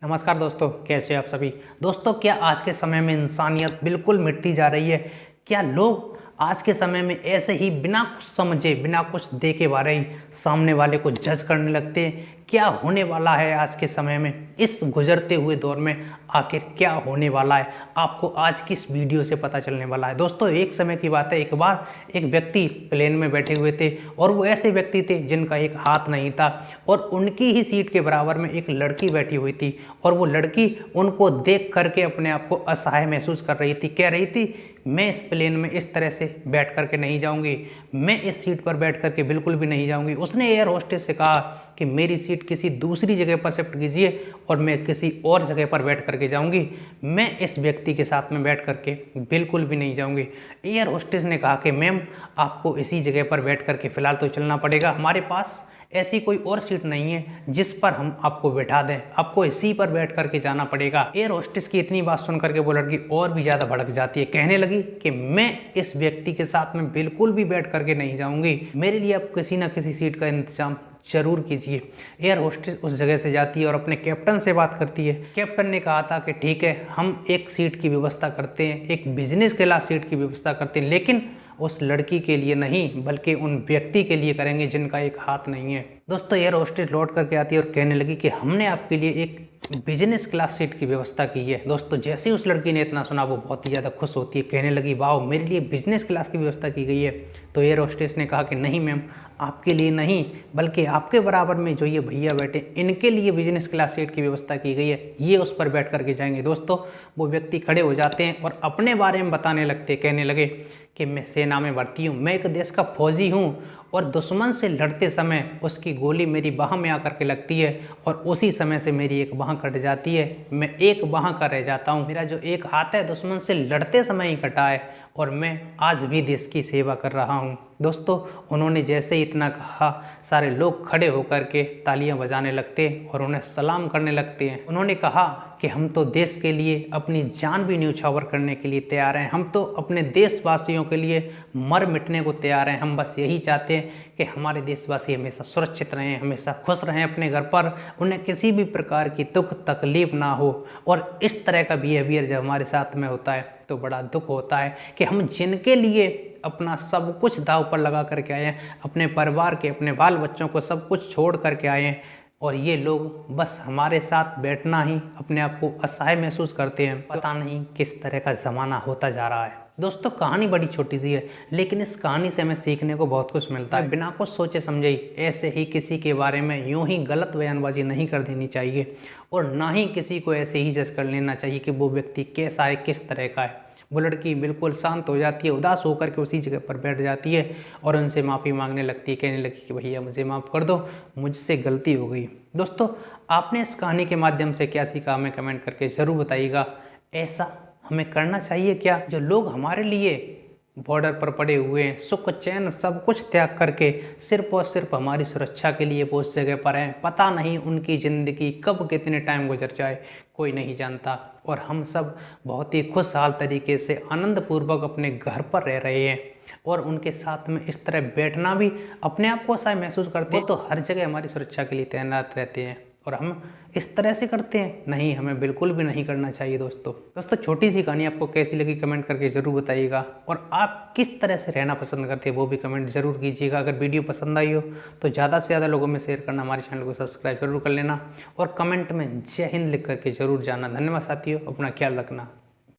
नमस्कार दोस्तों, कैसे आप सभी। दोस्तों, क्या आज के समय में इंसानियत बिल्कुल मिटती जा रही है? क्या लोग आज के समय में ऐसे ही बिना कुछ समझे, बिना कुछ देखे बारे ही सामने वाले को जज करने लगते हैं? क्या होने वाला है आज के समय में, इस गुजरते हुए दौर में आखिर क्या होने वाला है, आपको आज की इस वीडियो से पता चलने वाला है। दोस्तों, एक समय की बात है, एक बार एक व्यक्ति प्लेन में बैठे हुए थे और वो ऐसे व्यक्ति थे जिनका एक हाथ नहीं था और उनकी ही सीट के बराबर में एक लड़की बैठी हुई थी और वो लड़की उनको देख करके अपने आप को असहाय महसूस कर रही थी। कह रही थी, मैं इस प्लेन में इस तरह से बैठ करके नहीं जाऊंगी, मैं इस सीट पर बैठ करके बिल्कुल भी नहीं जाऊंगी। उसने एयर होस्टेस से कहा कि मेरी सीट किसी दूसरी जगह पर शिफ्ट कीजिए और मैं किसी और जगह पर बैठ करके जाऊंगी, मैं इस व्यक्ति के साथ में बैठ करके बिल्कुल भी नहीं जाऊंगी। एयर होस्टेस ने कहा कि मैम, आपको इसी जगह पर बैठ करके फ़िलहाल तो चलना पड़ेगा, हमारे पास ऐसी कोई और सीट नहीं है जिस पर हम आपको बैठा दें, आपको इसी पर बैठ करके जाना पड़ेगा। एयर होस्टेस की इतनी बात सुन करके वो लड़की और भी ज़्यादा भड़क जाती है, कहने लगी कि मैं इस व्यक्ति के साथ में बिल्कुल भी बैठ करके नहीं जाऊंगी, मेरे लिए आप किसी ना किसी सीट का इंतजाम जरूर कीजिए। एयर होस्टेस उस जगह से जाती है और अपने कैप्टन से बात करती है। कैप्टन ने कहा था कि ठीक है, हम एक सीट की व्यवस्था करते हैं, एक बिजनेस क्लास सीट की व्यवस्था करते हैं, लेकिन उस लड़की के लिए नहीं बल्कि उन व्यक्ति के लिए करेंगे जिनका एक हाथ नहीं है। दोस्तों, एयर होस्टेस लौट करके आती है और कहने लगी कि हमने आपके लिए एक बिजनेस क्लास सीट की व्यवस्था की है। दोस्तों, जैसे ही उस लड़की ने इतना सुना वो बहुत ही ज़्यादा खुश होती है, कहने लगी, वाह, मेरे लिए बिजनेस क्लास की व्यवस्था की गई है। तो एयर होस्टेस ने कहा कि नहीं मैम, आपके लिए नहीं बल्कि आपके बराबर में जो ये भैया बैठे इनके लिए बिजनेस क्लास सीट की व्यवस्था की गई है, ये उस पर बैठ करके जाएंगे। दोस्तों, वो व्यक्ति खड़े हो जाते हैं और अपने बारे में बताने लगते, कहने लगे कि मैं सेना में भर्ती हूँ, मैं एक देश का फौजी हूँ और दुश्मन से लड़ते समय उसकी गोली मेरी बाह में आकर के लगती है और उसी समय से मेरी एक बाह कट जाती है, मैं एक बाह का रह जाता हूँ। मेरा जो एक हाथ है दुश्मन से लड़ते समय ही कटा है और मैं आज भी देश की सेवा कर रहा हूँ। दोस्तों, उन्होंने जैसे ही इतना कहा, सारे लोग खड़े होकर के तालियां बजाने लगते और उन्हें सलाम करने लगते हैं। उन्होंने कहा कि हम तो देश के लिए अपनी जान भी न्यौछावर करने के लिए तैयार हैं, हम तो अपने देशवासियों के लिए मर मिटने को तैयार हैं। हम बस यही चाहते हैं कि हमारे देशवासी हमेशा सुरक्षित रहें, हमेशा खुश रहें अपने घर पर, उन्हें किसी भी प्रकार की दुख तकलीफ ना हो। और इस तरह का बिहेवियर जब हमारे साथ में होता है तो बड़ा दुख होता है कि हम जिनके लिए अपना सब कुछ दांव पर लगा करके आए हैं, अपने परिवार के, अपने बाल बच्चों को सब कुछ छोड़ करके आए हैं, और ये लोग बस हमारे साथ बैठना ही अपने आप को असहाय महसूस करते हैं। पता नहीं किस तरह का ज़माना होता जा रहा है। दोस्तों, कहानी बड़ी छोटी सी है, लेकिन इस कहानी से हमें सीखने को बहुत कुछ मिलता है। बिना कुछ सोचे समझे ऐसे ही किसी के बारे में यूं ही गलत बयानबाजी नहीं कर देनी चाहिए और ना ही किसी को ऐसे ही जज कर लेना चाहिए कि वो व्यक्ति कैसा है, किस तरह का है। वो लड़की बिल्कुल शांत हो जाती है, उदास होकर के उसी जगह पर बैठ जाती है और उनसे माफ़ी मांगने लगती है, कहने लगती कि भैया मुझे माफ़ कर दो, मुझसे गलती हो गई। दोस्तों, आपने इस कहानी के माध्यम से क्या सीखा हमें कमेंट करके ज़रूर बताइएगा। ऐसा हमें करना चाहिए क्या? जो लोग हमारे लिए बॉर्डर पर पड़े हुए हैं, सुख चैन सब कुछ त्याग करके सिर्फ और सिर्फ हमारी सुरक्षा के लिए वो उस जगह पर हैं, पता नहीं उनकी ज़िंदगी कब कितने टाइम गुजर जाए, कोई नहीं जानता। और हम सब बहुत ही खुशहाल तरीके से आनंदपूर्वक अपने घर पर रह रहे हैं और उनके साथ में इस तरह बैठना भी अपने आप को ऐसा महसूस करते हैं। तो हर जगह हमारी सुरक्षा के लिए तैनात रहते हैं और हम इस तरह से करते हैं, नहीं, हमें बिल्कुल भी नहीं करना चाहिए। दोस्तों, छोटी सी कहानी आपको कैसी लगी कमेंट करके ज़रूर बताइएगा और आप किस तरह से रहना पसंद करते हैं वो भी कमेंट ज़रूर कीजिएगा। अगर वीडियो पसंद आई हो तो ज़्यादा से ज़्यादा लोगों में शेयर करना, हमारे चैनल को सब्सक्राइब जरूर कर लेना और कमेंट में जय हिंद लिख करके ज़रूर जाना। धन्यवाद साथियों, अपना ख्याल रखना।